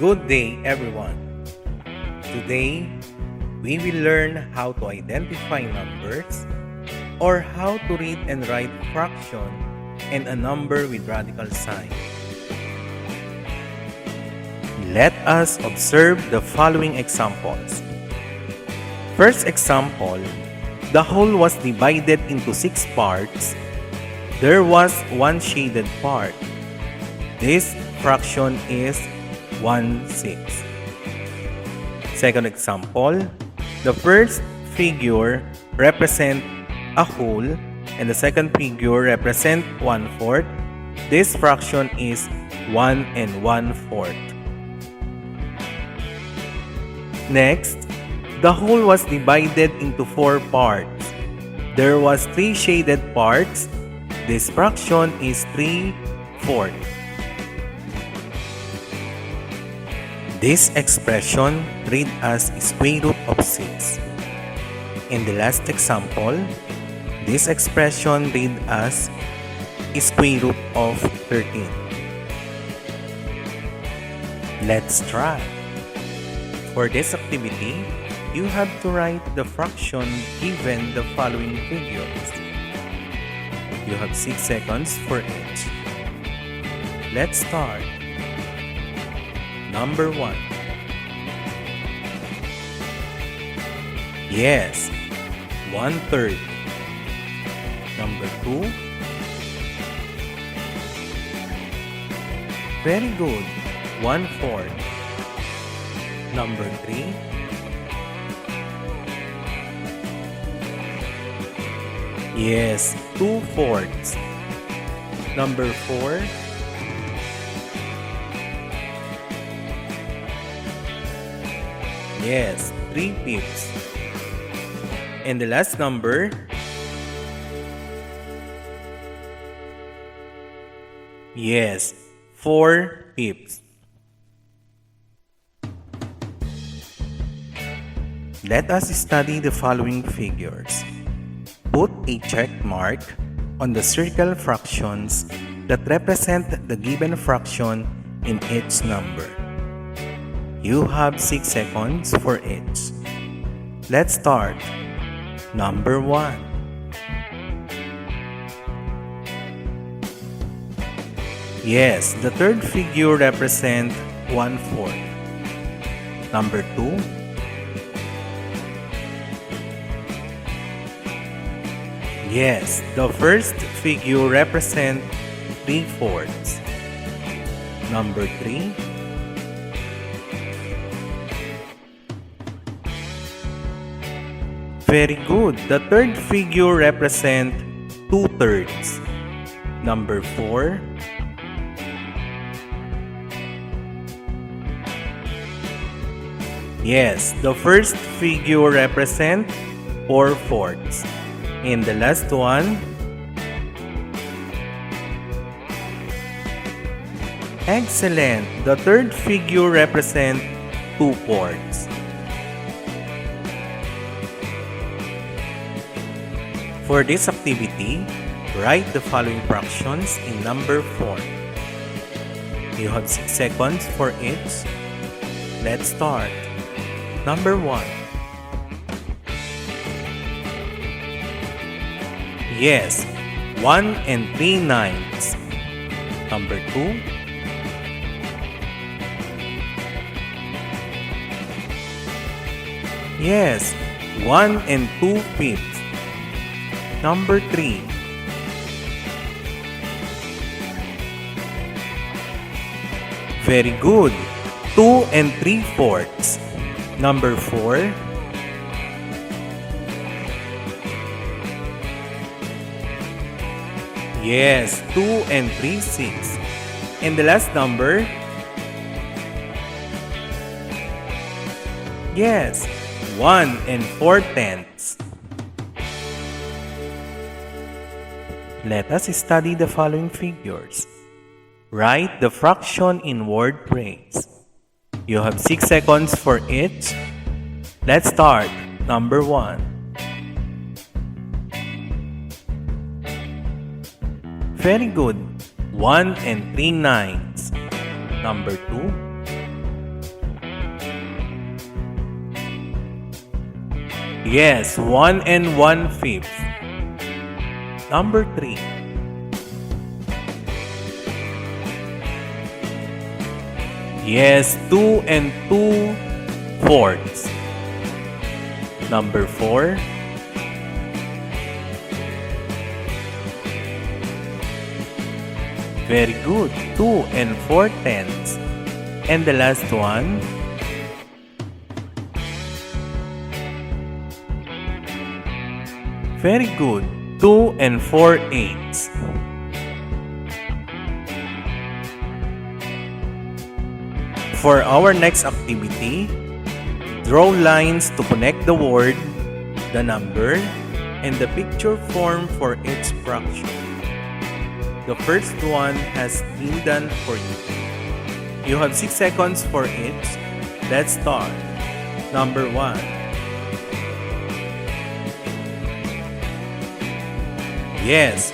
Good day, everyone. Today, we will learn how to identify numbers or how to read and write fraction and a number with radical sign. Let us observe the following examples. First example, the whole was divided into 6 parts. There was one shaded part. This fraction is 1/6. Second example, the first figure represents a whole and the second figure represents 1/4. This fraction is 1 1/4. Next, the whole was divided into 4 parts. There was 3 shaded parts. This fraction is 3/4. This expression read as square root of 6. In the last example, this expression read as square root of 13. Let's try. For this activity, you have to write the fraction given the following figures. You have 6 seconds for each. Let's start. Number 1. Yes, 1/3. Number 2. Very good, 1/4. Number 3. Yes, 2/4. Number 4. Yes, 3/5. And the last number, yes, 4/5. Let us study the following figures. Put a check mark on the circle fractions that represent the given fraction in each number. You have 6 seconds for each. Let's start. Number 1. Yes, the third figure represents 1/4. Number 2. Yes, the first figure represents 3/4. Number 3. Very good. The third figure represents 2/3. Number 4. Yes, the first figure represents 4/4. And the last one. Excellent. The third figure represents 2/4. For this activity, write the following fractions in number form. You have 6 seconds for each. Let's start. Number 1. Yes, 1 3/9. Number 2. Yes, 1 2/5. Number 3. Very good. 2 3/4. Number 4. Yes, 2 3/6. And the last number. Yes, 1 4/10. Let us study the following figures. Write the fraction in word phrase. You have 6 seconds for each. Let's start. Number 1. Very good. 1 3/9. Number 2. Yes, 1 and 1/5. Number 3. Yes, 2 and 2/4. Number 4. Very good, 2 and 4/10. And the last one. Very good, 2 and 4/8. For our next activity, draw lines to connect the word, the number, and the picture form for each fraction. The first one has been done for you. You have 6 seconds for each. Let's start. Number 1. Yes,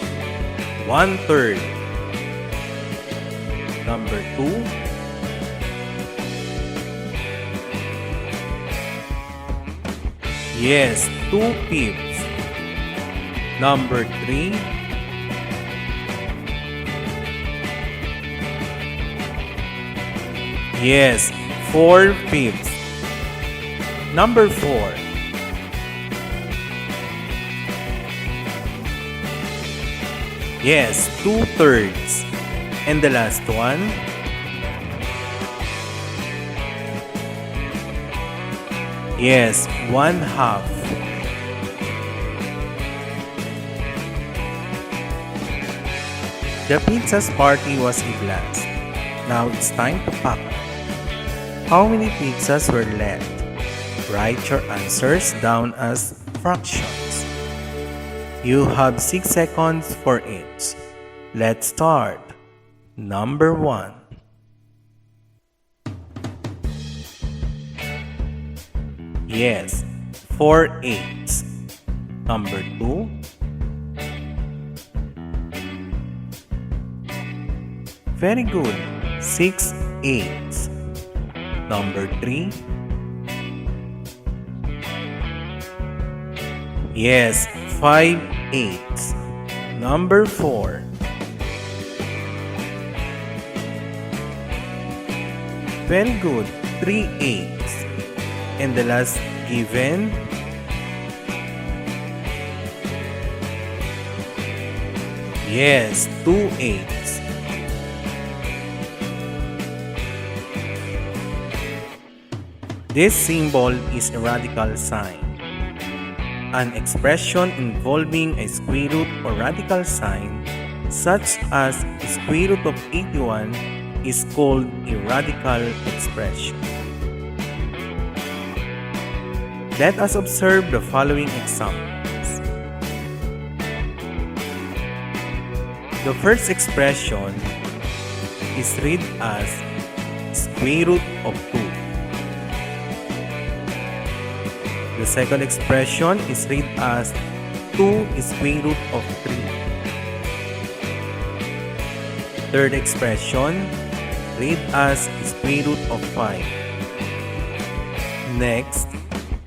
1/3. Number 2. Yes, 2/5. Number 3. Yes, 4/5. Number 4. Yes, 2/3. And the last one. Yes, 1/2. The pizza's party was a blast. Now it's time to pack. How many pizzas were left? Write your answers down as fractions. You have 6 seconds for each. Let's start. Number 1. Yes, 4/8. Number 2. Very good, 6/8. Number 3. Yes, 5/8. Number 4. Very good, 3/8. And the last given. Yes, 2/8. This symbol is a radical sign. An expression involving a square root or radical sign, such as square root of 81, is called a radical expression. Let us observe the following examples. The first expression is read as square root of 2. The second expression is read as 2 square root of 3. Third expression, read as square root of 5. Next,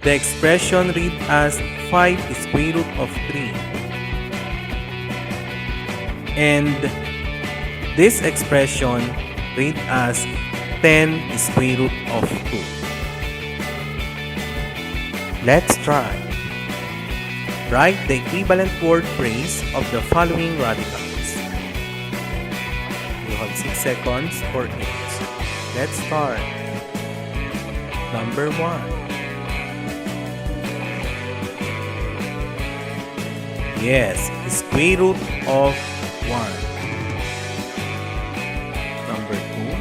the expression read as 5 square root of 3. And this expression read as 10 square root of 2. Let's try. Write the equivalent word phrase of the following radicals. You have 6 seconds for each. Let's start. Number 1. Yes, square root of 1. Number 2.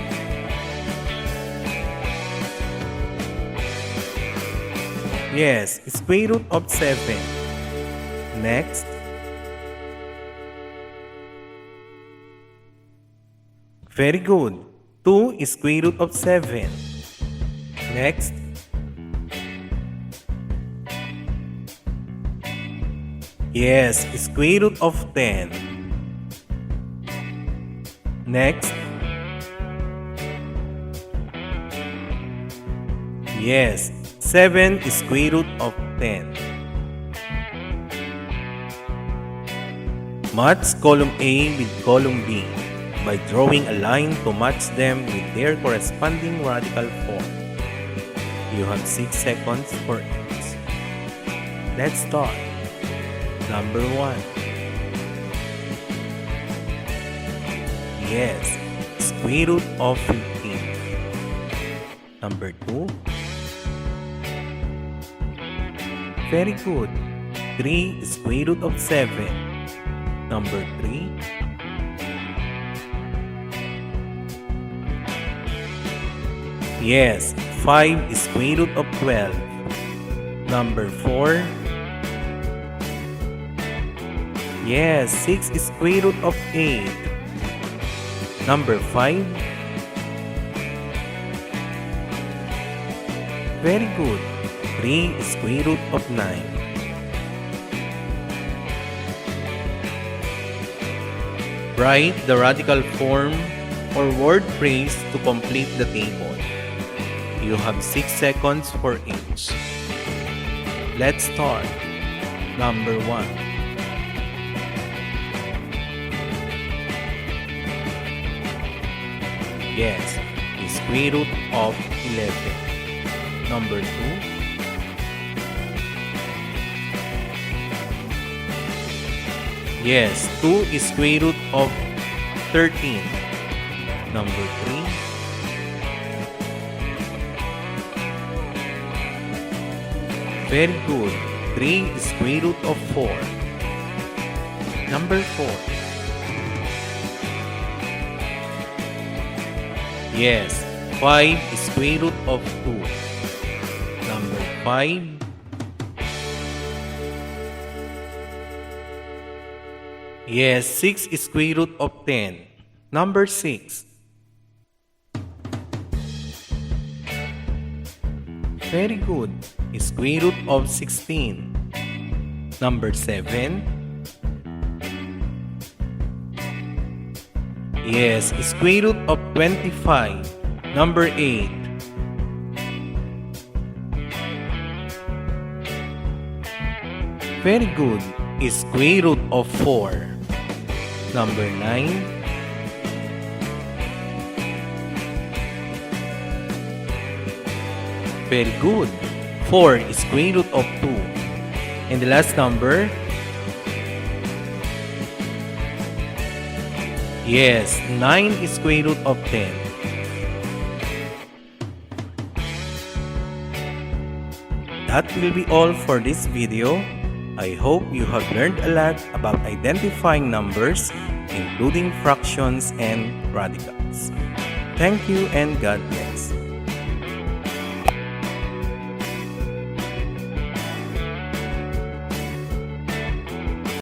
Yes, square root of 7. Next. Very good. 2 square root of 7. Next. Yes, square root of 10. Next. Yes, 7 square root of 10. Match column A with column B by drawing a line to match them with their corresponding radical form. You have 6 seconds for each. Let's start. Number 1. Yes, square root of 15. Number 2. Very good. 3 square root of 7. Number 3. Yes, 5 square root of 12. Number 4. Yes, 6 square root of 8. Number 5. Very good. 3 square root of 9. Write the radical form or word phrase to complete the table. You have 6 seconds for each. Let's start. Number 1. Yes, square root of 11. Number 2. Yes, 2 square root of 13. Number 3. Very good. 3 square root of 4. Number 4. Yes, 5 square root of 2. Number 5. Yes, 6 square root of 10. Number 6. Very good. Square root of 16. Number 7. Yes, square root of 25. Number 8. Very good. Square root of 4. Number 9. Very good. 4 square root of 2. And the last number? Yes, 9 square root of 10. That will be all for this video. I hope you have learned a lot about identifying numbers, including fractions and radicals. Thank you and God bless.